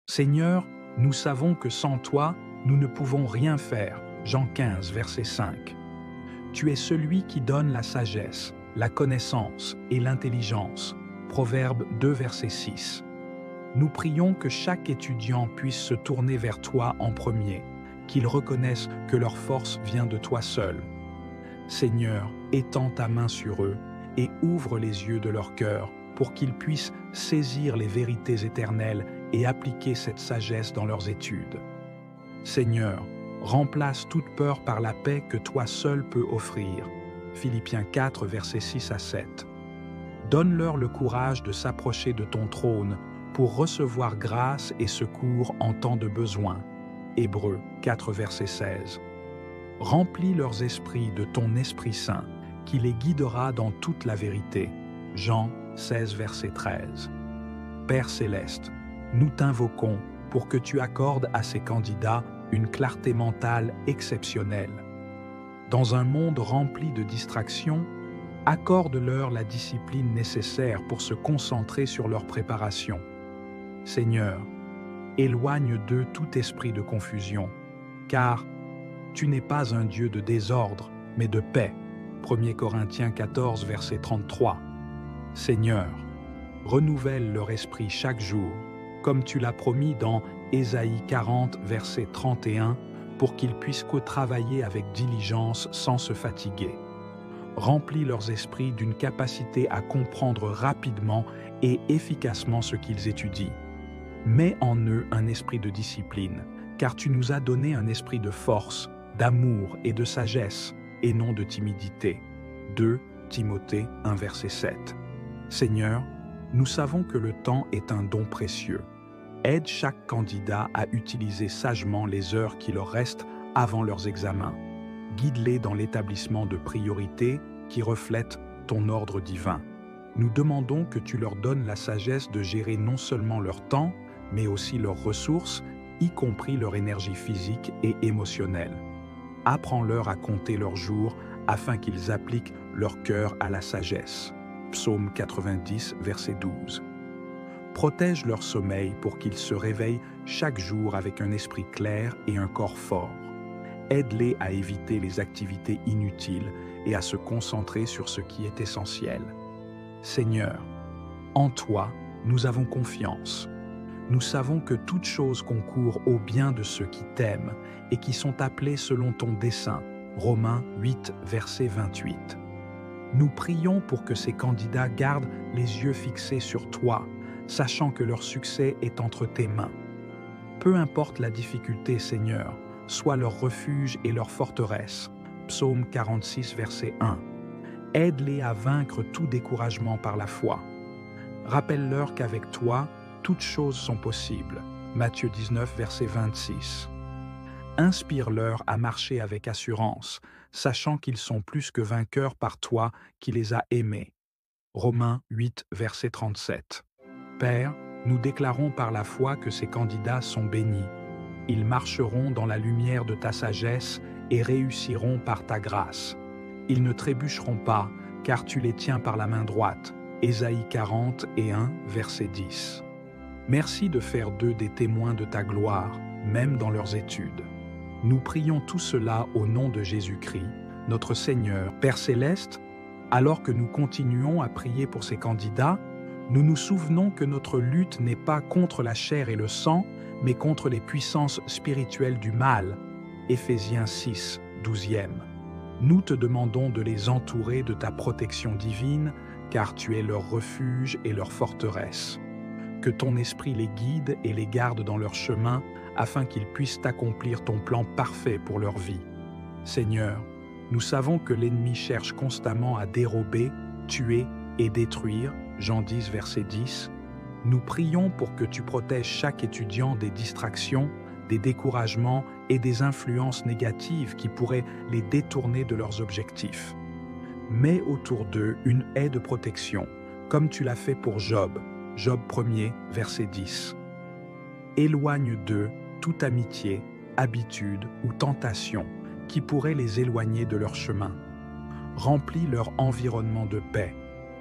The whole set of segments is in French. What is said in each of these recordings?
Seigneur, nous savons que sans toi, nous ne pouvons rien faire. Jean 15, verset 5. Tu es celui qui donne la sagesse, la connaissance et l'intelligence. Proverbe 2, verset 6. Nous prions que chaque étudiant puisse se tourner vers toi en premier, qu'ils reconnaissent que leur force vient de toi seul. Seigneur, étends ta main sur eux et ouvre les yeux de leur cœur pour qu'ils puissent saisir les vérités éternelles et appliquer cette sagesse dans leurs études. Seigneur, remplace toute peur par la paix que toi seul peux offrir. Philippiens 4, versets 6 à 7. Donne-leur le courage de s'approcher de ton trône pour recevoir grâce et secours en temps de besoin. Hébreux 4, verset 16. Remplis leurs esprits de ton Esprit Saint, qui les guidera dans toute la vérité. Jean 16, verset 13. Père céleste, nous t'invoquons pour que tu accordes à ces candidats une clarté mentale exceptionnelle. Dans un monde rempli de distractions, accorde-leur la discipline nécessaire pour se concentrer sur leur préparation. Seigneur, éloigne d'eux tout esprit de confusion, car tu n'es pas un Dieu de désordre, mais de paix. 1 Corinthiens 14, verset 33. Seigneur, renouvelle leur esprit chaque jour, comme tu l'as promis dans Ésaïe 40, verset 31, pour qu'ils puissent co-travailler avec diligence sans se fatiguer. Remplis leurs esprits d'une capacité à comprendre rapidement et efficacement ce qu'ils étudient. Mets en eux un esprit de discipline, car tu nous as donné un esprit de force, d'amour et de sagesse, et non de timidité. 2 Timothée 1, verset 7. Seigneur, nous savons que le temps est un don précieux. Aide chaque candidat à utiliser sagement les heures qui leur restent avant leurs examens. Guide-les dans l'établissement de priorités qui reflètent ton ordre divin. Nous demandons que tu leur donnes la sagesse de gérer non seulement leur temps, mais aussi leurs ressources, y compris leur énergie physique et émotionnelle. Apprends-leur à compter leurs jours afin qu'ils appliquent leur cœur à la sagesse. Psaume 90, verset 12. Protège leur sommeil pour qu'ils se réveillent chaque jour avec un esprit clair et un corps fort. Aide-les à éviter les activités inutiles et à se concentrer sur ce qui est essentiel. Seigneur, en toi, nous avons confiance. Nous savons que toute chose concourt au bien de ceux qui t'aiment et qui sont appelés selon ton dessein. Romains 8, verset 28. Nous prions pour que ces candidats gardent les yeux fixés sur toi, sachant que leur succès est entre tes mains. Peu importe la difficulté, Seigneur, sois leur refuge et leur forteresse. Psaume 46, verset 1. Aide-les à vaincre tout découragement par la foi. Rappelle-leur qu'avec toi, toutes choses sont possibles. Matthieu 19, verset 26. Inspire-leur à marcher avec assurance, sachant qu'ils sont plus que vainqueurs par toi qui les as aimés. Romains 8, verset 37. Père, nous déclarons par la foi que ces candidats sont bénis. Ils marcheront dans la lumière de ta sagesse et réussiront par ta grâce. Ils ne trébucheront pas, car tu les tiens par la main droite. Ésaïe 40 et 1, verset 10. Merci de faire d'eux des témoins de ta gloire, même dans leurs études. Nous prions tout cela au nom de Jésus-Christ, notre Seigneur. Père céleste, alors que nous continuons à prier pour ces candidats, nous nous souvenons que notre lutte n'est pas contre la chair et le sang, mais contre les puissances spirituelles du mal. Éphésiens 6, 12e. Nous te demandons de les entourer de ta protection divine, car tu es leur refuge et leur forteresse. Que ton esprit les guide et les garde dans leur chemin, afin qu'ils puissent accomplir ton plan parfait pour leur vie. Seigneur, nous savons que l'ennemi cherche constamment à dérober, tuer et détruire, Jean 10, verset 10. Nous prions pour que tu protèges chaque étudiant des distractions, des découragements et des influences négatives qui pourraient les détourner de leurs objectifs. Mets autour d'eux une haie de protection, comme tu l'as fait pour Job, Job 1er, verset 10. Éloigne d'eux toute amitié, habitude ou tentation qui pourrait les éloigner de leur chemin. Remplis leur environnement de paix,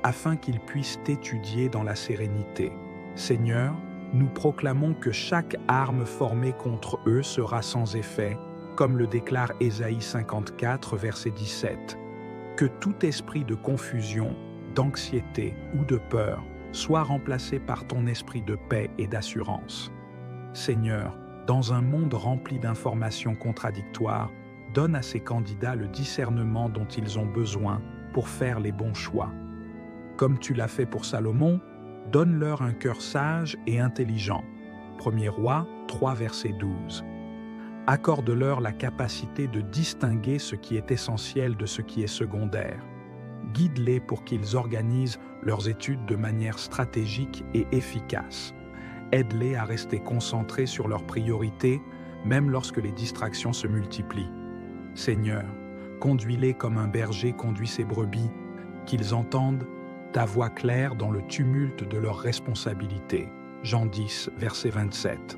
afin qu'ils puissent t'étudier dans la sérénité. Seigneur, nous proclamons que chaque arme formée contre eux sera sans effet, comme le déclare Ésaïe 54, verset 17. Que tout esprit de confusion, d'anxiété ou de peur soit remplacé par ton esprit de paix et d'assurance. Seigneur, dans un monde rempli d'informations contradictoires, donne à ces candidats le discernement dont ils ont besoin pour faire les bons choix. Comme tu l'as fait pour Salomon, donne-leur un cœur sage et intelligent. 1er Roi 3, verset 12. Accorde-leur la capacité de distinguer ce qui est essentiel de ce qui est secondaire. Guide-les pour qu'ils organisent leurs études de manière stratégique et efficace. Aide-les à rester concentrés sur leurs priorités, même lorsque les distractions se multiplient. Seigneur, conduis-les comme un berger conduit ses brebis, qu'ils entendent ta voix claire dans le tumulte de leurs responsabilités. Jean 10, verset 27.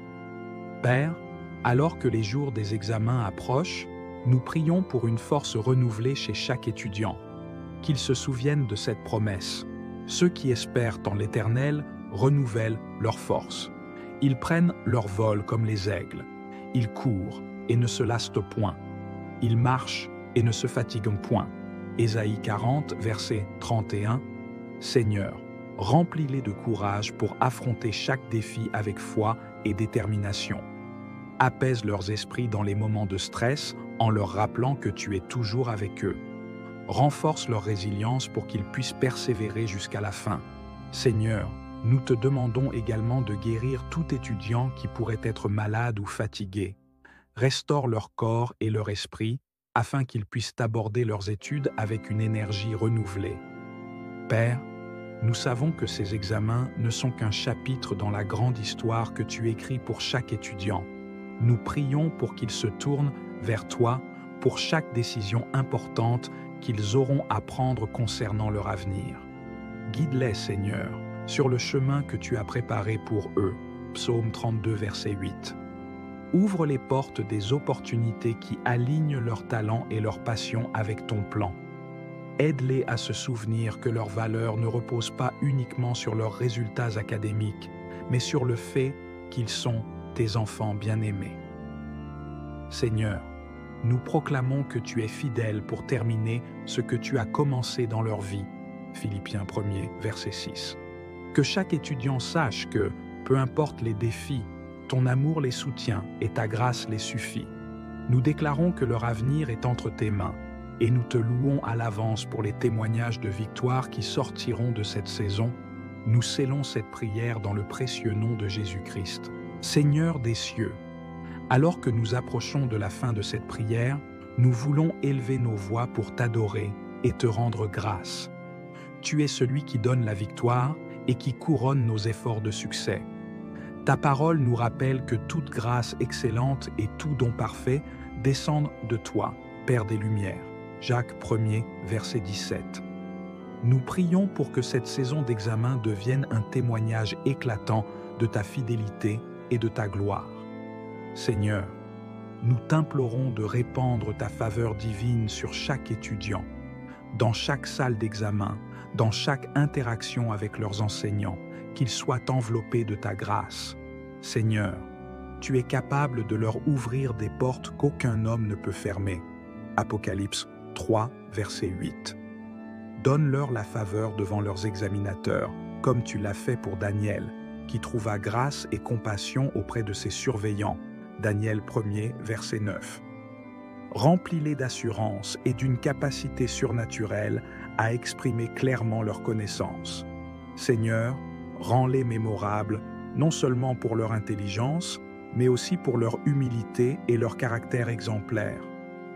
Père, alors que les jours des examens approchent, nous prions pour une force renouvelée chez chaque étudiant. Qu'ils se souviennent de cette promesse. Ceux qui espèrent en l'Éternel renouvellent leur force. Ils prennent leur vol comme les aigles. Ils courent et ne se lassent point. Ils marchent et ne se fatiguent point. Ésaïe 40, verset 31. Seigneur, remplis-les de courage pour affronter chaque défi avec foi et détermination. Apaise leurs esprits dans les moments de stress en leur rappelant que tu es toujours avec eux. Renforce leur résilience pour qu'ils puissent persévérer jusqu'à la fin. Seigneur, nous te demandons également de guérir tout étudiant qui pourrait être malade ou fatigué. Restaure leur corps et leur esprit afin qu'ils puissent aborder leurs études avec une énergie renouvelée. Père, nous savons que ces examens ne sont qu'un chapitre dans la grande histoire que tu écris pour chaque étudiant. Nous prions pour qu'ils se tournent vers toi pour chaque décision importante qu'ils auront à prendre concernant leur avenir. Guide-les, Seigneur, sur le chemin que tu as préparé pour eux. Psaume 32, verset 8. Ouvre les portes des opportunités qui alignent leurs talents et leurs passions avec ton plan. Aide-les à se souvenir que leur valeur ne repose pas uniquement sur leurs résultats académiques, mais sur le fait qu'ils sont tes enfants bien-aimés. Seigneur, nous proclamons que tu es fidèle pour terminer ce que tu as commencé dans leur vie. Philippiens 1er, verset 6. Que chaque étudiant sache que, peu importe les défis, ton amour les soutient et ta grâce les suffit. Nous déclarons que leur avenir est entre tes mains et nous te louons à l'avance pour les témoignages de victoire qui sortiront de cette saison. Nous scellons cette prière dans le précieux nom de Jésus-Christ. Seigneur des cieux, alors que nous approchons de la fin de cette prière, nous voulons élever nos voix pour t'adorer et te rendre grâce. Tu es celui qui donne la victoire et qui couronne nos efforts de succès. Ta parole nous rappelle que toute grâce excellente et tout don parfait descendent de toi, Père des Lumières. Jacques 1er, verset 17. Nous prions pour que cette saison d'examen devienne un témoignage éclatant de ta fidélité et de ta gloire. Seigneur, nous t'implorons de répandre ta faveur divine sur chaque étudiant, dans chaque salle d'examen, dans chaque interaction avec leurs enseignants, qu'ils soient enveloppés de ta grâce. Seigneur, tu es capable de leur ouvrir des portes qu'aucun homme ne peut fermer. Apocalypse 3, verset 8. Donne-leur la faveur devant leurs examinateurs, comme tu l'as fait pour Daniel, qui trouva grâce et compassion auprès de ses surveillants. Daniel 1er, verset 9. Remplis-les d'assurance et d'une capacité surnaturelle à exprimer clairement leur connaissance. Seigneur, rends-les mémorables, non seulement pour leur intelligence, mais aussi pour leur humilité et leur caractère exemplaire.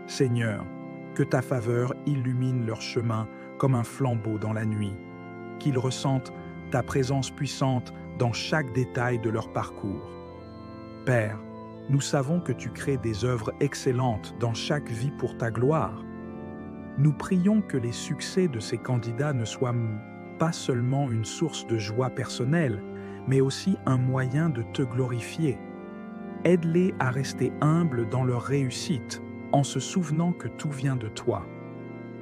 Seigneur, que ta faveur illumine leur chemin comme un flambeau dans la nuit, qu'ils ressentent ta présence puissante dans chaque détail de leur parcours. Père, nous savons que tu crées des œuvres excellentes dans chaque vie pour ta gloire. Nous prions que les succès de ces candidats ne soient pas seulement une source de joie personnelle, mais aussi un moyen de te glorifier. Aide-les à rester humbles dans leur réussite, en se souvenant que tout vient de toi.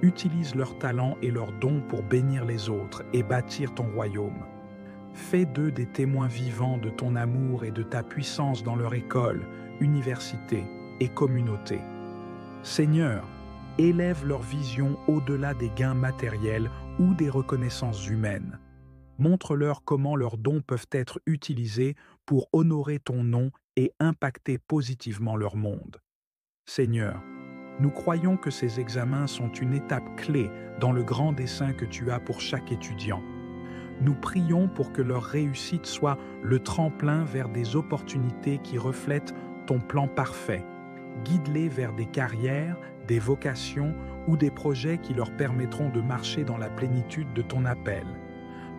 Utilise leurs talents et leurs dons pour bénir les autres et bâtir ton royaume. Fais d'eux des témoins vivants de ton amour et de ta puissance dans leur école, université et communauté. Seigneur, élève leur vision au-delà des gains matériels ou des reconnaissances humaines. Montre-leur comment leurs dons peuvent être utilisés pour honorer ton nom et impacter positivement leur monde. Seigneur, nous croyons que ces examens sont une étape clé dans le grand dessein que tu as pour chaque étudiant. Nous prions pour que leur réussite soit le tremplin vers des opportunités qui reflètent ton plan parfait. Guide-les vers des carrières, des vocations ou des projets qui leur permettront de marcher dans la plénitude de ton appel.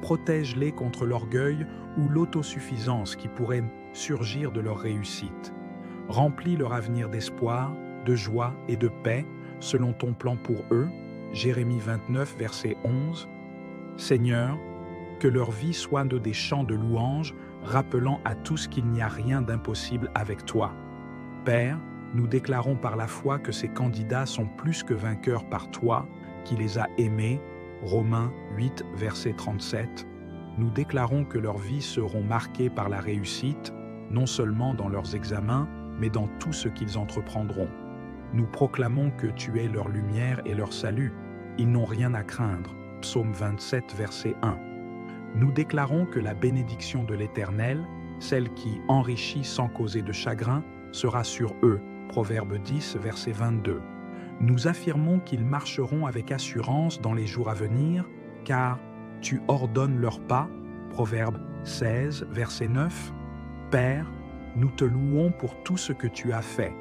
Protège-les contre l'orgueil ou l'autosuffisance qui pourrait surgir de leur réussite. Remplis leur avenir d'espoir, de joie et de paix selon ton plan pour eux. Jérémie 29, verset 11. Seigneur, que leur vie soit des chants de louange, rappelant à tous qu'il n'y a rien d'impossible avec toi. Père, nous déclarons par la foi que ces candidats sont plus que vainqueurs par toi, qui les as aimés. Romains 8, verset 37. Nous déclarons que leurs vies seront marquées par la réussite, non seulement dans leurs examens, mais dans tout ce qu'ils entreprendront. Nous proclamons que tu es leur lumière et leur salut. Ils n'ont rien à craindre. Psaume 27, verset 1. Nous déclarons que la bénédiction de l'Éternel, celle qui enrichit sans causer de chagrin, sera sur eux. Proverbe 10, verset 22. Nous affirmons qu'ils marcheront avec assurance dans les jours à venir, car tu ordonnes leurs pas. Proverbe 16, verset 9. Père, nous te louons pour tout ce que tu as fait,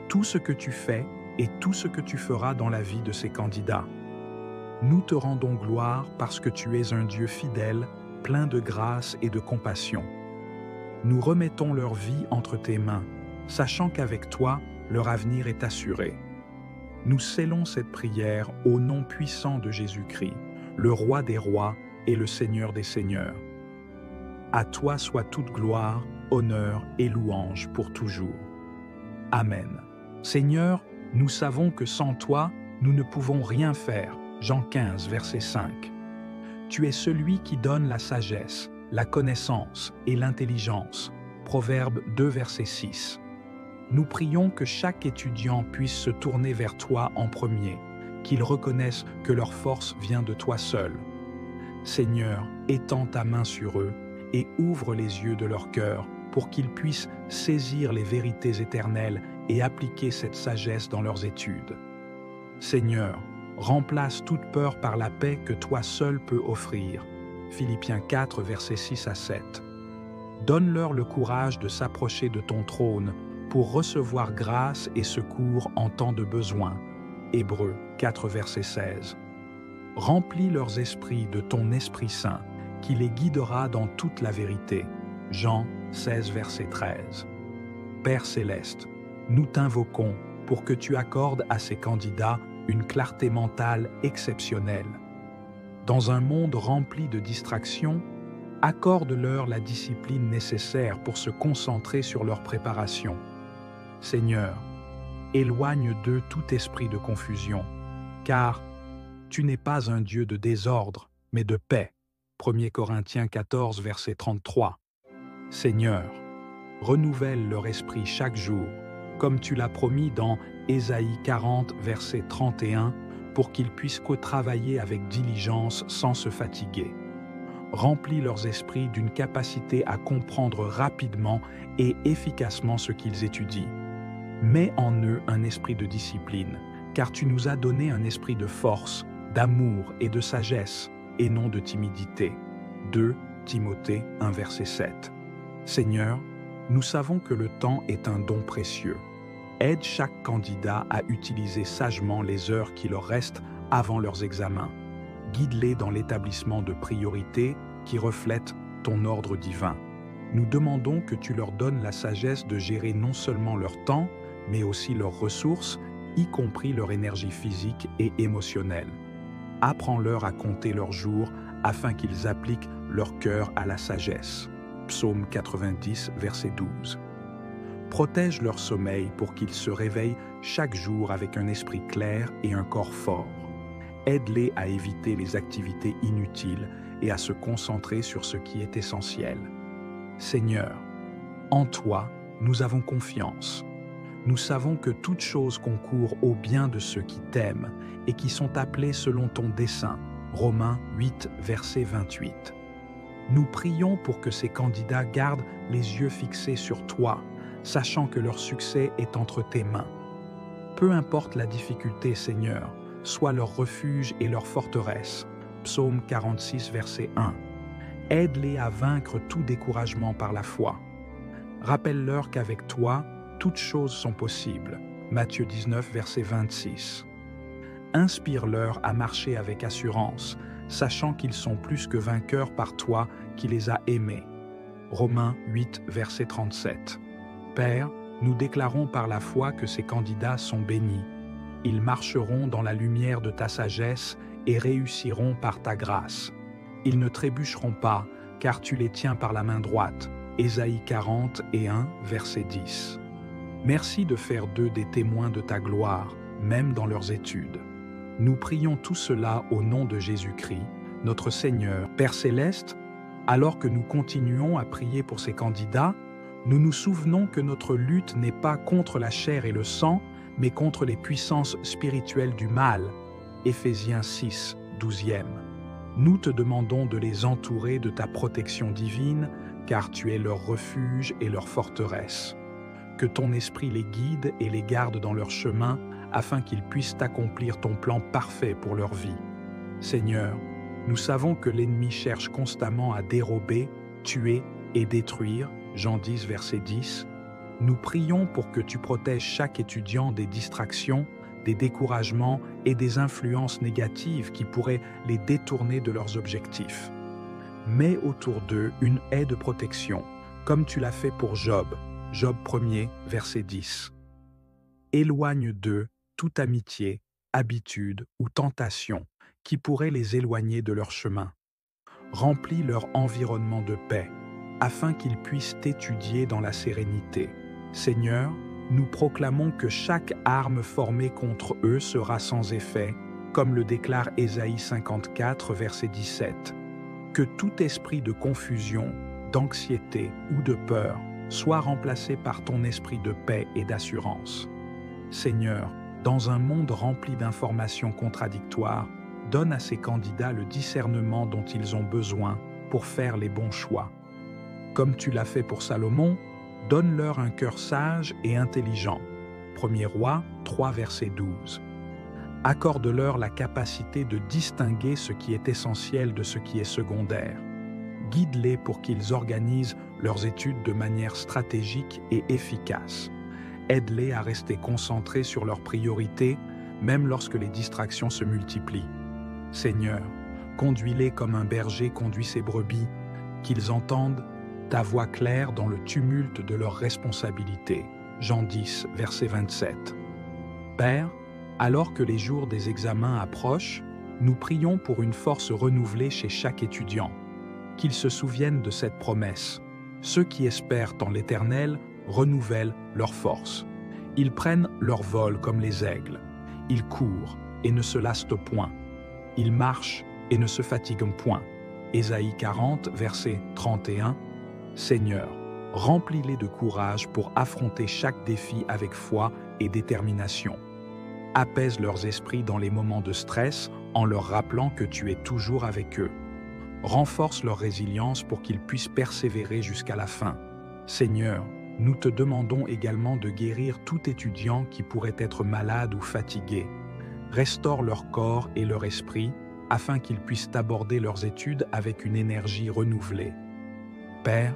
tout ce que tu fais et tout ce que tu feras dans la vie de ces candidats. Nous te rendons gloire parce que tu es un Dieu fidèle, plein de grâce et de compassion. Nous remettons leur vie entre tes mains, sachant qu'avec toi, leur avenir est assuré. Nous scellons cette prière au nom puissant de Jésus-Christ, le Roi des rois et le Seigneur des seigneurs. À toi soit toute gloire, honneur et louange pour toujours. Amen. Seigneur, nous savons que sans toi, nous ne pouvons rien faire. Jean 15, verset 5. Tu es celui qui donne la sagesse, la connaissance et l'intelligence. Proverbe 2, verset 6. Nous prions que chaque étudiant puisse se tourner vers toi en premier, qu'ils reconnaissent que leur force vient de toi seul. Seigneur, étends ta main sur eux et ouvre les yeux de leur cœur pour qu'ils puissent saisir les vérités éternelles et appliquer cette sagesse dans leurs études. Seigneur, remplace toute peur par la paix que toi seul peux offrir. Philippiens 4, versets 6 à 7. Donne-leur le courage de s'approcher de ton trône pour recevoir grâce et secours en temps de besoin. Hébreux 4, verset 16. Remplis leurs esprits de ton Esprit Saint, qui les guidera dans toute la vérité. Jean 16, verset 13. Père céleste, nous t'invoquons pour que tu accordes à ces candidats une clarté mentale exceptionnelle. Dans un monde rempli de distractions, accorde-leur la discipline nécessaire pour se concentrer sur leur préparation. Seigneur, éloigne d'eux tout esprit de confusion, car tu n'es pas un Dieu de désordre, mais de paix. 1 Corinthiens 14, verset 33. Seigneur, renouvelle leur esprit chaque jour, comme tu l'as promis dans Ésaïe 40, verset 31, pour qu'ils puissent travailler avec diligence sans se fatiguer. Remplis leurs esprits d'une capacité à comprendre rapidement et efficacement ce qu'ils étudient. Mets en eux un esprit de discipline, car tu nous as donné un esprit de force, d'amour et de sagesse, et non de timidité. 2 Timothée 1, verset 7. Seigneur, nous savons que le temps est un don précieux. Aide chaque candidat à utiliser sagement les heures qui leur restent avant leurs examens. Guide-les dans l'établissement de priorités qui reflètent ton ordre divin. Nous demandons que tu leur donnes la sagesse de gérer non seulement leur temps, mais aussi leurs ressources, y compris leur énergie physique et émotionnelle. Apprends-leur à compter leurs jours afin qu'ils appliquent leur cœur à la sagesse. Psaume 90, verset 12. Protège leur sommeil pour qu'ils se réveillent chaque jour avec un esprit clair et un corps fort. Aide-les à éviter les activités inutiles et à se concentrer sur ce qui est essentiel. Seigneur, en toi, nous avons confiance. Nous savons que toute chose concourt au bien de ceux qui t'aiment et qui sont appelés selon ton dessein. Romains 8, verset 28. Nous prions pour que ces candidats gardent les yeux fixés sur toi, sachant que leur succès est entre tes mains. Peu importe la difficulté, Seigneur, sois leur refuge et leur forteresse. Psaume 46, verset 1. Aide-les à vaincre tout découragement par la foi. Rappelle-leur qu'avec toi, toutes choses sont possibles. Matthieu 19, verset 26. Inspire-leur à marcher avec assurance, sachant qu'ils sont plus que vainqueurs par toi qui les as aimés. Romains 8, verset 37. Père, nous déclarons par la foi que ces candidats sont bénis. Ils marcheront dans la lumière de ta sagesse et réussiront par ta grâce. Ils ne trébucheront pas, car tu les tiens par la main droite. Ésaïe 40 et 1, verset 10. Merci de faire d'eux des témoins de ta gloire, même dans leurs études. Nous prions tout cela au nom de Jésus-Christ, notre Seigneur. Père céleste, alors que nous continuons à prier pour ces candidats, nous nous souvenons que notre lutte n'est pas contre la chair et le sang, mais contre les puissances spirituelles du mal. Éphésiens 6, 12e. Nous te demandons de les entourer de ta protection divine, car tu es leur refuge et leur forteresse. Que ton esprit les guide et les garde dans leur chemin, afin qu'ils puissent accomplir ton plan parfait pour leur vie. Seigneur, nous savons que l'ennemi cherche constamment à dérober, tuer et détruire, Jean 10, verset 10. Nous prions pour que tu protèges chaque étudiant des distractions, des découragements et des influences négatives qui pourraient les détourner de leurs objectifs. Mets autour d'eux une haie de protection, comme tu l'as fait pour Job, Job 1er, verset 10. Éloigne d'eux toute amitié, habitude ou tentation qui pourrait les éloigner de leur chemin. Remplis leur environnement de paix, afin qu'ils puissent t'étudier dans la sérénité. Seigneur, nous proclamons que chaque arme formée contre eux sera sans effet, comme le déclare Ésaïe 54, verset 17. Que tout esprit de confusion, d'anxiété ou de peur soit remplacé par ton esprit de paix et d'assurance. Seigneur, dans un monde rempli d'informations contradictoires, donne à ces candidats le discernement dont ils ont besoin pour faire les bons choix. Comme tu l'as fait pour Salomon, donne-leur un cœur sage et intelligent. 1er Roi 3, verset 12. Accorde-leur la capacité de distinguer ce qui est essentiel de ce qui est secondaire. Guide-les pour qu'ils organisent leurs études de manière stratégique et efficace. Aide-les à rester concentrés sur leurs priorités, même lorsque les distractions se multiplient. Seigneur, conduis-les comme un berger conduit ses brebis, qu'ils entendent ta voix claire dans le tumulte de leurs responsabilités. Jean 10, verset 27. Père, alors que les jours des examens approchent, nous prions pour une force renouvelée chez chaque étudiant. Qu'ils se souviennent de cette promesse. Ceux qui espèrent en l'Éternel renouvellent leur force. Ils prennent leur vol comme les aigles. Ils courent et ne se lassent point. Ils marchent et ne se fatiguent point. Ésaïe 40, verset 31. Seigneur, remplis-les de courage pour affronter chaque défi avec foi et détermination. Apaise leurs esprits dans les moments de stress en leur rappelant que tu es toujours avec eux. Renforce leur résilience pour qu'ils puissent persévérer jusqu'à la fin. Seigneur, nous te demandons également de guérir tout étudiant qui pourrait être malade ou fatigué. Restaure leur corps et leur esprit afin qu'ils puissent aborder leurs études avec une énergie renouvelée. Père,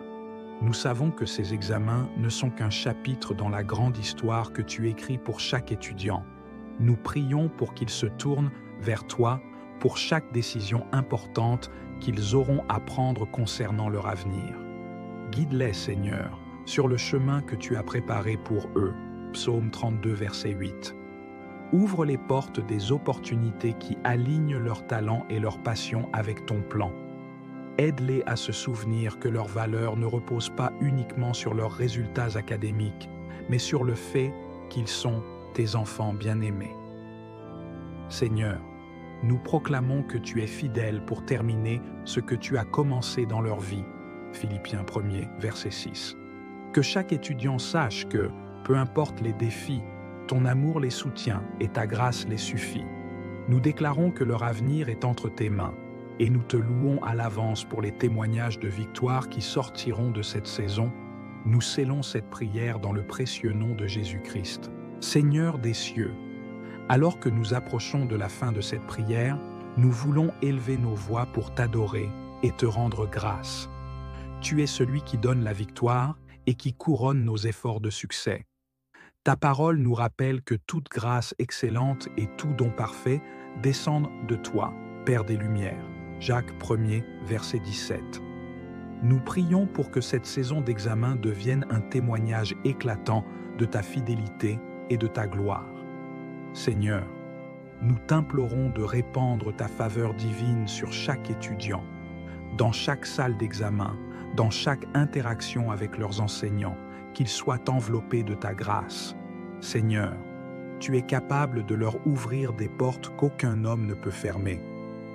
nous savons que ces examens ne sont qu'un chapitre dans la grande histoire que tu écris pour chaque étudiant. Nous prions pour qu'ils se tournent vers toi pour chaque décision importante qu'ils auront à prendre concernant leur avenir. Guide-les, Seigneur, sur le chemin que tu as préparé pour eux. Psaume 32, verset 8. Ouvre les portes des opportunités qui alignent leurs talents et leurs passions avec ton plan. Aide-les à se souvenir que leur valeur ne repose pas uniquement sur leurs résultats académiques, mais sur le fait qu'ils sont tes enfants bien-aimés. Seigneur, nous proclamons que tu es fidèle pour terminer ce que tu as commencé dans leur vie. Philippiens 1er, verset 6. Que chaque étudiant sache que, peu importe les défis, ton amour les soutient et ta grâce les suffit. Nous déclarons que leur avenir est entre tes mains et nous te louons à l'avance pour les témoignages de victoire qui sortiront de cette saison. Nous scellons cette prière dans le précieux nom de Jésus-Christ. Seigneur des cieux, alors que nous approchons de la fin de cette prière, nous voulons élever nos voix pour t'adorer et te rendre grâce. Tu es celui qui donne la victoire et qui couronne nos efforts de succès. Ta parole nous rappelle que toute grâce excellente et tout don parfait descendent de toi, Père des Lumières. Jacques 1er, verset 17. Nous prions pour que cette saison d'examen devienne un témoignage éclatant de ta fidélité et de ta gloire. Seigneur, nous t'implorons de répandre ta faveur divine sur chaque étudiant, dans chaque salle d'examen, dans chaque interaction avec leurs enseignants, qu'ils soient enveloppés de ta grâce. Seigneur, tu es capable de leur ouvrir des portes qu'aucun homme ne peut fermer.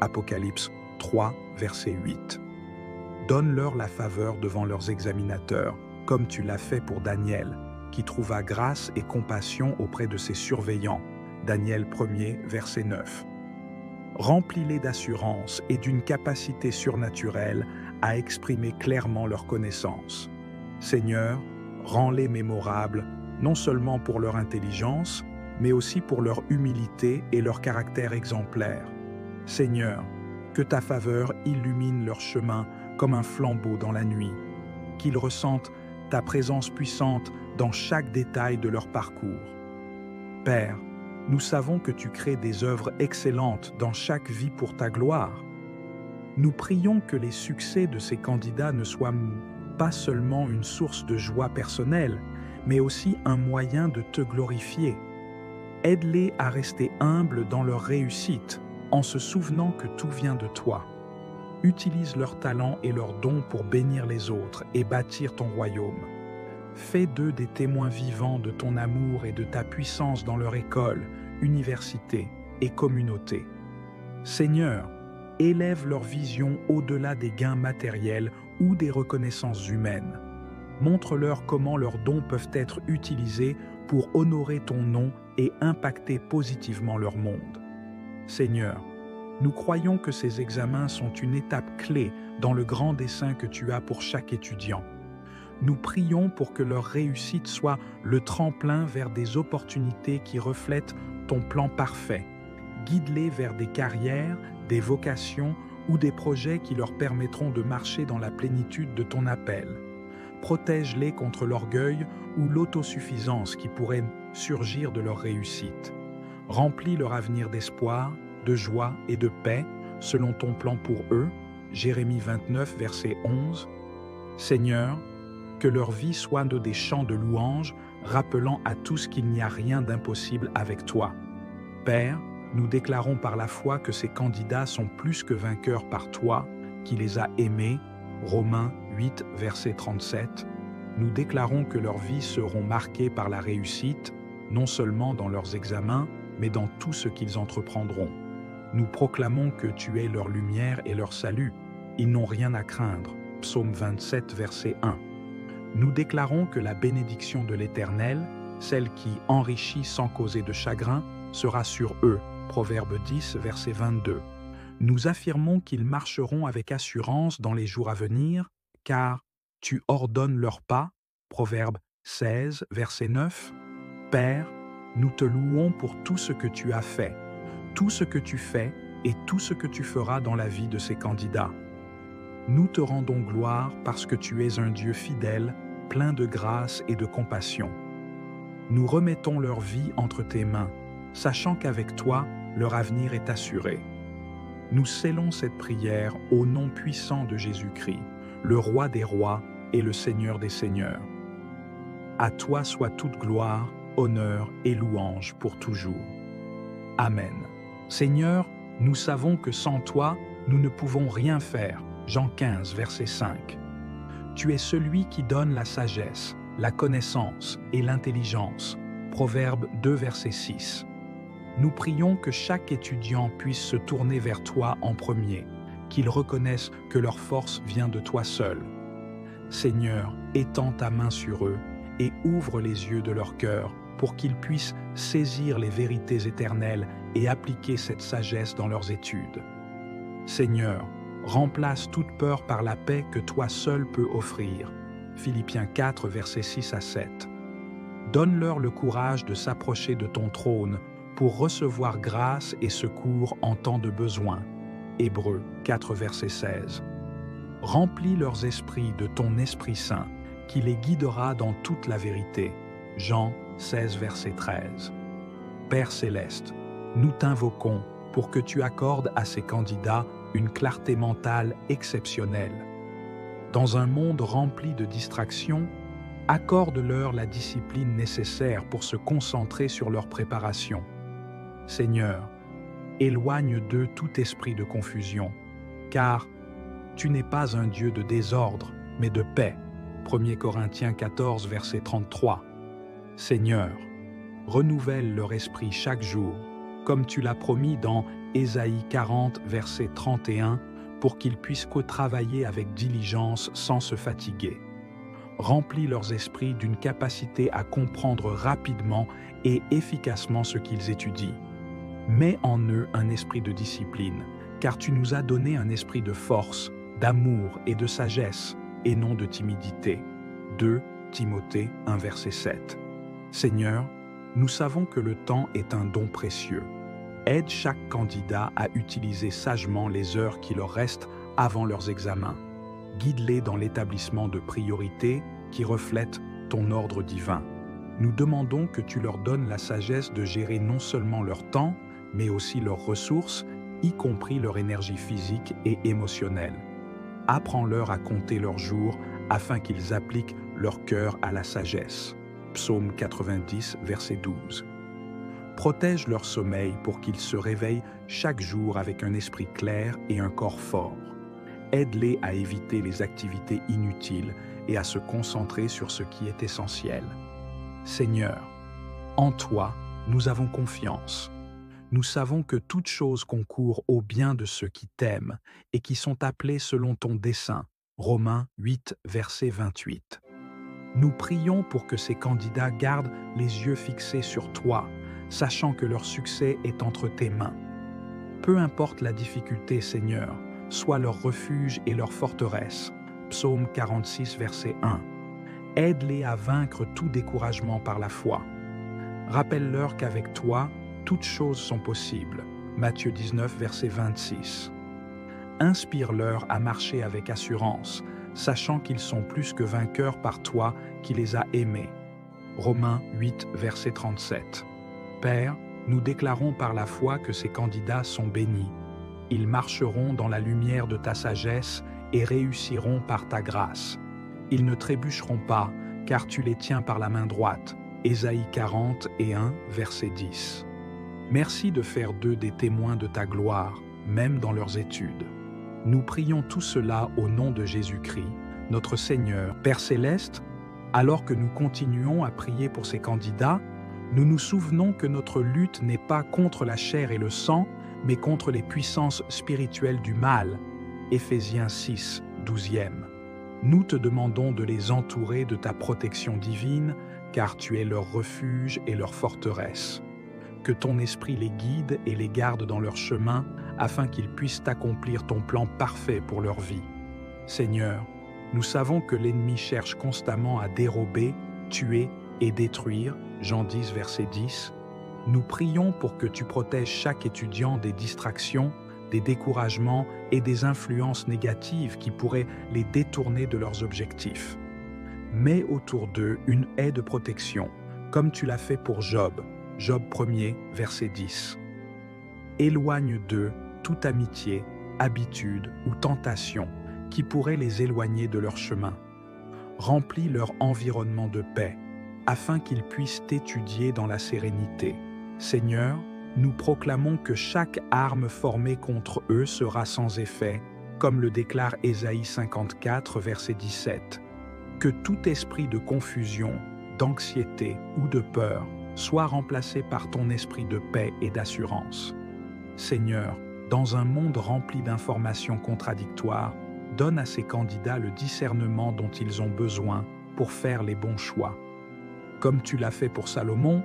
Apocalypse 3, verset 8. Donne-leur la faveur devant leurs examinateurs, comme tu l'as fait pour Daniel, qui trouva grâce et compassion auprès de ses surveillants. Daniel 1er, verset 9. Remplis-les d'assurance et d'une capacité surnaturelle à exprimer clairement leur connaissance. Seigneur, rends-les mémorables, non seulement pour leur intelligence, mais aussi pour leur humilité et leur caractère exemplaire. Seigneur, que ta faveur illumine leur chemin comme un flambeau dans la nuit, qu'ils ressentent ta présence puissante dans chaque détail de leur parcours. Père, nous savons que tu crées des œuvres excellentes dans chaque vie pour ta gloire. Nous prions que les succès de ces candidats ne soient pas seulement une source de joie personnelle, mais aussi un moyen de te glorifier. Aide-les à rester humbles dans leur réussite, en se souvenant que tout vient de toi. Utilise leurs talents et leurs dons pour bénir les autres et bâtir ton royaume. Fais d'eux des témoins vivants de ton amour et de ta puissance dans leur école, université et communauté. Seigneur, élève leur vision au-delà des gains matériels ou des reconnaissances humaines. Montre-leur comment leurs dons peuvent être utilisés pour honorer ton nom et impacter positivement leur monde. Seigneur, nous croyons que ces examens sont une étape clé dans le grand dessein que tu as pour chaque étudiant. Nous prions pour que leur réussite soit le tremplin vers des opportunités qui reflètent ton plan parfait. Guide-les vers des carrières, des vocations ou des projets qui leur permettront de marcher dans la plénitude de ton appel. Protège-les contre l'orgueil ou l'autosuffisance qui pourrait surgir de leur réussite. Remplis leur avenir d'espoir, de joie et de paix selon ton plan pour eux. Jérémie 29, verset 11. Seigneur, que leur vie soit des chants de louange, rappelant à tous qu'il n'y a rien d'impossible avec toi. Père, nous déclarons par la foi que ces candidats sont plus que vainqueurs par toi, qui les as aimés. Romains 8, verset 37. Nous déclarons que leurs vies seront marquées par la réussite, non seulement dans leurs examens, mais dans tout ce qu'ils entreprendront. Nous proclamons que tu es leur lumière et leur salut. Ils n'ont rien à craindre. Psaume 27, verset 1. Nous déclarons que la bénédiction de l'Éternel, celle qui enrichit sans causer de chagrin, sera sur eux. Proverbe 10, verset 22. Nous affirmons qu'ils marcheront avec assurance dans les jours à venir, car tu ordonnes leurs pas. Proverbe 16, verset 9. Père, nous te louons pour tout ce que tu as fait, tout ce que tu fais et tout ce que tu feras dans la vie de ces candidats. Nous te rendons gloire parce que tu es un Dieu fidèle, plein de grâce et de compassion. Nous remettons leur vie entre tes mains, sachant qu'avec toi, leur avenir est assuré. Nous scellons cette prière au nom puissant de Jésus-Christ, le Roi des rois et le Seigneur des seigneurs. À toi soit toute gloire, honneur et louange pour toujours. Amen. Seigneur, nous savons que sans toi, nous ne pouvons rien faire. Jean 15, verset 5. Tu es celui qui donne la sagesse, la connaissance et l'intelligence. Proverbe 2, verset 6. Nous prions que chaque étudiant puisse se tourner vers toi en premier, qu'ils reconnaissent que leur force vient de toi seul. Seigneur, étends ta main sur eux et ouvre les yeux de leur cœur pour qu'ils puissent saisir les vérités éternelles et appliquer cette sagesse dans leurs études. Seigneur, remplace toute peur par la paix que toi seul peux offrir. Philippiens 4, versets 6 à 7. Donne-leur le courage de s'approcher de ton trône pour recevoir grâce et secours en temps de besoin. Hébreux 4, verset 16. Remplis leurs esprits de ton Esprit Saint, qui les guidera dans toute la vérité. Jean 16, verset 13. Père céleste, nous t'invoquons pour que tu accordes à ces candidats une clarté mentale exceptionnelle. Dans un monde rempli de distractions, accorde-leur la discipline nécessaire pour se concentrer sur leur préparation. Seigneur, éloigne d'eux tout esprit de confusion, car tu n'es pas un Dieu de désordre, mais de paix. 1 Corinthiens 14, verset 33. Seigneur, renouvelle leur esprit chaque jour, comme tu l'as promis dans Ésaïe 40, verset 31, pour qu'ils puissent co-travailler avec diligence sans se fatiguer. Remplis leurs esprits d'une capacité à comprendre rapidement et efficacement ce qu'ils étudient. Mets en eux un esprit de discipline, car tu nous as donné un esprit de force, d'amour et de sagesse, et non de timidité. 2 Timothée 1, verset 7. Seigneur, nous savons que le temps est un don précieux. Aide chaque candidat à utiliser sagement les heures qui leur restent avant leurs examens. Guide-les dans l'établissement de priorités qui reflètent ton ordre divin. Nous demandons que tu leur donnes la sagesse de gérer non seulement leur temps, mais aussi leurs ressources, y compris leur énergie physique et émotionnelle. Apprends-leur à compter leurs jours afin qu'ils appliquent leur cœur à la sagesse. Psaume 90, verset 12. Protège leur sommeil pour qu'ils se réveillent chaque jour avec un esprit clair et un corps fort. Aide-les à éviter les activités inutiles et à se concentrer sur ce qui est essentiel. Seigneur, en toi, nous avons confiance. Nous savons que toute chose concourt au bien de ceux qui t'aiment et qui sont appelés selon ton dessein. Romains 8, verset 28. Nous prions pour que ces candidats gardent les yeux fixés sur toi, sachant que leur succès est entre tes mains. Peu importe la difficulté, Seigneur, sois leur refuge et leur forteresse. Psaume 46, verset 1. Aide-les à vaincre tout découragement par la foi. Rappelle-leur qu'avec toi, toutes choses sont possibles. Matthieu 19, verset 26. Inspire-leur à marcher avec assurance, sachant qu'ils sont plus que vainqueurs par toi qui les as aimés. Romains 8, verset 37. Père, nous déclarons par la foi que ces candidats sont bénis. Ils marcheront dans la lumière de ta sagesse et réussiront par ta grâce. Ils ne trébucheront pas, car tu les tiens par la main droite. Ésaïe 40 et 1, verset 10. Merci de faire d'eux des témoins de ta gloire, même dans leurs études. Nous prions tout cela au nom de Jésus-Christ, notre Seigneur. Père céleste, alors que nous continuons à prier pour ces candidats, nous nous souvenons que notre lutte n'est pas contre la chair et le sang, mais contre les puissances spirituelles du mal. Éphésiens 6, 12e. Nous te demandons de les entourer de ta protection divine, car tu es leur refuge et leur forteresse. Que ton esprit les guide et les garde dans leur chemin, afin qu'ils puissent accomplir ton plan parfait pour leur vie. Seigneur, nous savons que l'ennemi cherche constamment à dérober, tuer et détruire, Jean 10, verset 10. Nous prions pour que tu protèges chaque étudiant des distractions, des découragements et des influences négatives qui pourraient les détourner de leurs objectifs. Mets autour d'eux une haie de protection, comme tu l'as fait pour Job, Job 1er, verset 10. Éloigne d'eux toute amitié, habitude ou tentation qui pourrait les éloigner de leur chemin. Remplis leur environnement de paix, afin qu'ils puissent t'étudier dans la sérénité. Seigneur, nous proclamons que chaque arme formée contre eux sera sans effet, comme le déclare Ésaïe 54, verset 17. Que tout esprit de confusion, d'anxiété ou de peur soit remplacé par ton esprit de paix et d'assurance. Seigneur, dans un monde rempli d'informations contradictoires, donne à ces candidats le discernement dont ils ont besoin pour faire les bons choix. Comme tu l'as fait pour Salomon,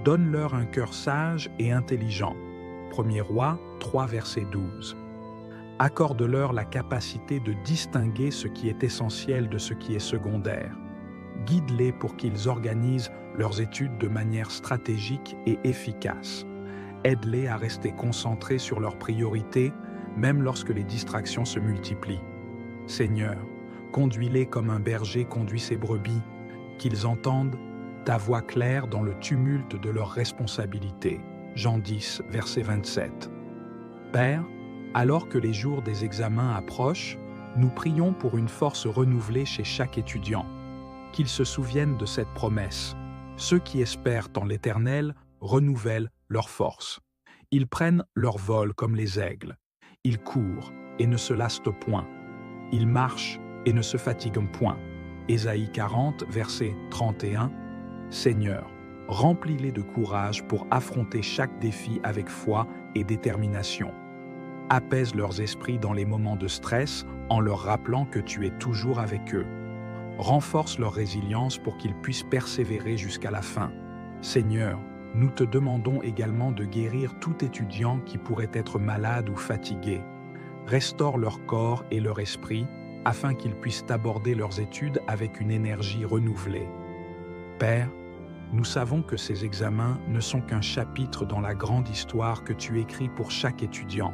donne-leur un cœur sage et intelligent. 1er Roi 3, verset 12. Accorde-leur la capacité de distinguer ce qui est essentiel de ce qui est secondaire. Guide-les pour qu'ils organisent leurs études de manière stratégique et efficace. Aide-les à rester concentrés sur leurs priorités, même lorsque les distractions se multiplient. Seigneur, conduis-les comme un berger conduit ses brebis, qu'ils entendent ta voix claire dans le tumulte de leurs responsabilités. Jean 10, verset 27. Père, alors que les jours des examens approchent, nous prions pour une force renouvelée chez chaque étudiant. Qu'ils se souviennent de cette promesse. Ceux qui espèrent en l'Éternel renouvellent leur force. Ils prennent leur vol comme les aigles. Ils courent et ne se lassent point. Ils marchent et ne se fatiguent point. Ésaïe 40, verset 31. Seigneur, remplis-les de courage pour affronter chaque défi avec foi et détermination. Apaise leurs esprits dans les moments de stress en leur rappelant que tu es toujours avec eux. Renforce leur résilience pour qu'ils puissent persévérer jusqu'à la fin. Seigneur, nous te demandons également de guérir tout étudiant qui pourrait être malade ou fatigué. Restaure leur corps et leur esprit afin qu'ils puissent aborder leurs études avec une énergie renouvelée. Père, nous savons que ces examens ne sont qu'un chapitre dans la grande histoire que tu écris pour chaque étudiant.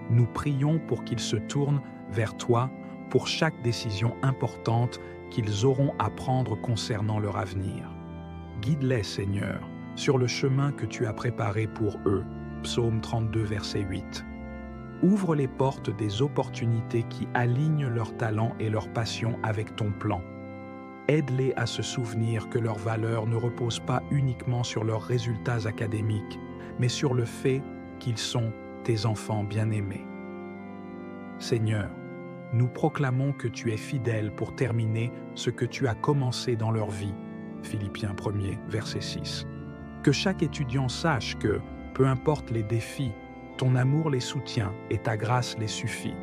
Nous prions pour qu'ils se tournent vers toi pour chaque décision importante qu'ils auront à prendre concernant leur avenir. Guide-les, Seigneur, sur le chemin que tu as préparé pour eux. Psaume 32, verset 8. Ouvre les portes des opportunités qui alignent leurs talents et leurs passions avec ton plan. Aide-les à se souvenir que leur valeur ne repose pas uniquement sur leurs résultats académiques, mais sur le fait qu'ils sont tes enfants bien-aimés. Seigneur, nous proclamons que tu es fidèle pour terminer ce que tu as commencé dans leur vie. Philippiens 1er, verset 6. Que chaque étudiant sache que, peu importe les défis, ton amour les soutient et ta grâce les suffit.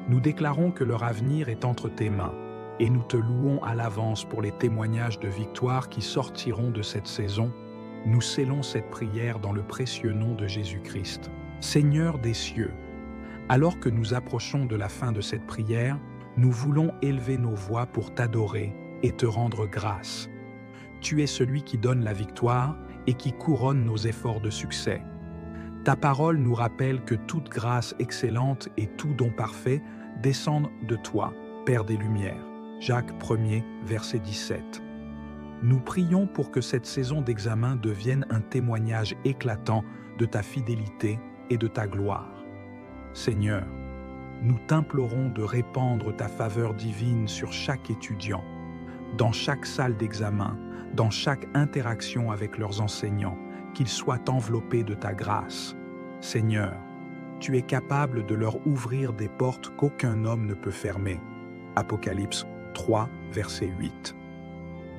Nous déclarons que leur avenir est entre tes mains et nous te louons à l'avance pour les témoignages de victoire qui sortiront de cette saison. Nous scellons cette prière dans le précieux nom de Jésus-Christ. Seigneur des cieux, alors que nous approchons de la fin de cette prière, nous voulons élever nos voix pour t'adorer et te rendre grâce. Tu es celui qui donne la victoire et qui couronne nos efforts de succès. Ta parole nous rappelle que toute grâce excellente et tout don parfait descendent de toi, Père des Lumières. Jacques 1er, verset 17. Nous prions pour que cette saison d'examen devienne un témoignage éclatant de ta fidélité et de ta gloire. Seigneur, nous t'implorons de répandre ta faveur divine sur chaque étudiant, dans chaque salle d'examen, dans chaque interaction avec leurs enseignants, qu'ils soient enveloppés de ta grâce. Seigneur, tu es capable de leur ouvrir des portes qu'aucun homme ne peut fermer. Apocalypse 3, verset 8.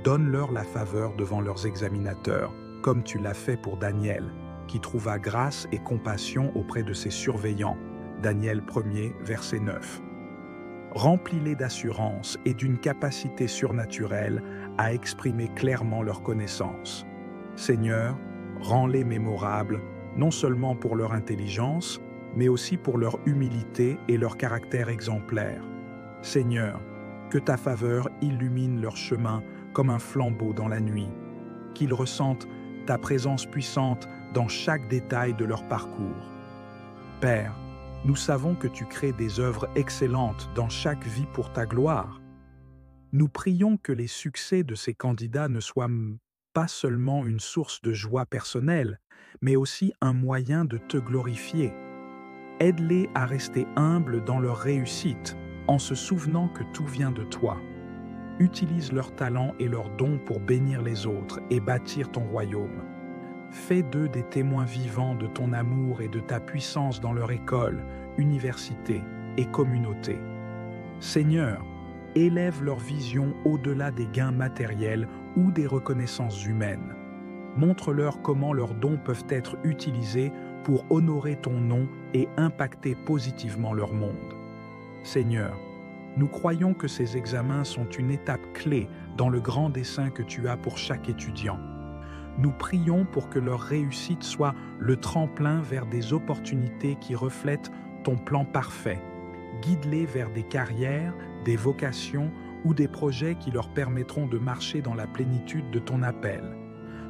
Donne-leur la faveur devant leurs examinateurs, comme tu l'as fait pour Daniel, qui trouva grâce et compassion auprès de ses surveillants. Daniel 1er, verset 9. Remplis-les d'assurance et d'une capacité surnaturelle à exprimer clairement leurs connaissances. Seigneur, rends-les mémorables, non seulement pour leur intelligence, mais aussi pour leur humilité et leur caractère exemplaire. Seigneur, que ta faveur illumine leur chemin comme un flambeau dans la nuit, qu'ils ressentent ta présence puissante dans chaque détail de leur parcours. Père, nous savons que tu crées des œuvres excellentes dans chaque vie pour ta gloire. Nous prions que les succès de ces candidats ne soient pas seulement une source de joie personnelle, mais aussi un moyen de te glorifier. Aide-les à rester humbles dans leur réussite, en se souvenant que tout vient de toi. Utilise leurs talents et leurs dons pour bénir les autres et bâtir ton royaume. Fais d'eux des témoins vivants de ton amour et de ta puissance dans leur école, université et communauté. Seigneur, élève leur vision au-delà des gains matériels ou des reconnaissances humaines. Montre-leur comment leurs dons peuvent être utilisés pour honorer ton nom et impacter positivement leur monde. Seigneur, nous croyons que ces examens sont une étape clé dans le grand dessein que tu as pour chaque étudiant. Nous prions pour que leur réussite soit le tremplin vers des opportunités qui reflètent ton plan parfait. Guide-les vers des carrières, des vocations ou des projets qui leur permettront de marcher dans la plénitude de ton appel.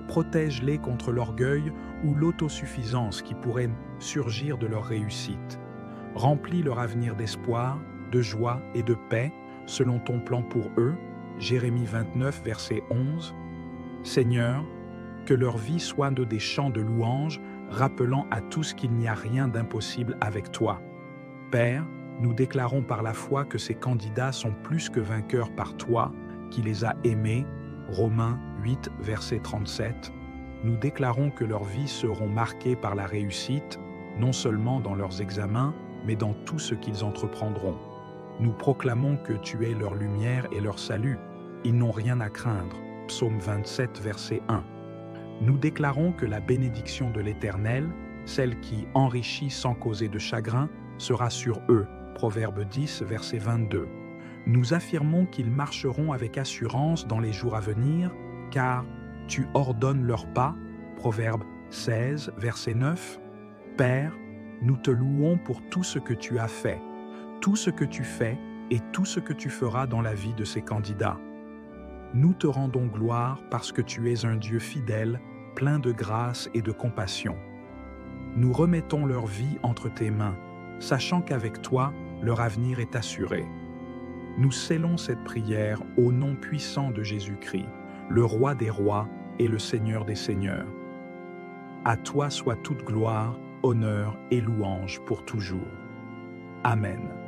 Protège-les contre l'orgueil ou l'autosuffisance qui pourrait surgir de leur réussite. Remplis leur avenir d'espoir, de joie et de paix selon ton plan pour eux. Jérémie 29, verset 11. Seigneur, que leur vie soit des chants de louange, rappelant à tous qu'il n'y a rien d'impossible avec toi. Père, nous déclarons par la foi que ces candidats sont plus que vainqueurs par toi, qui les as aimés. Romains 8, verset 37. Nous déclarons que leurs vies seront marquées par la réussite, non seulement dans leurs examens, mais dans tout ce qu'ils entreprendront. Nous proclamons que tu es leur lumière et leur salut. Ils n'ont rien à craindre. Psaume 27, verset 1. Nous déclarons que la bénédiction de l'Éternel, celle qui enrichit sans causer de chagrin, sera sur eux. Proverbe 10, verset 22. Nous affirmons qu'ils marcheront avec assurance dans les jours à venir, car tu ordonnes leurs pas. Proverbe 16, verset 9. Père, nous te louons pour tout ce que tu as fait, tout ce que tu fais et tout ce que tu feras dans la vie de ces candidats. Nous te rendons gloire parce que tu es un Dieu fidèle, plein de grâce et de compassion. Nous remettons leur vie entre tes mains, sachant qu'avec toi, leur avenir est assuré. Nous scellons cette prière au nom puissant de Jésus-Christ, le Roi des rois et le Seigneur des seigneurs. À toi soit toute gloire, honneur et louange pour toujours. Amen.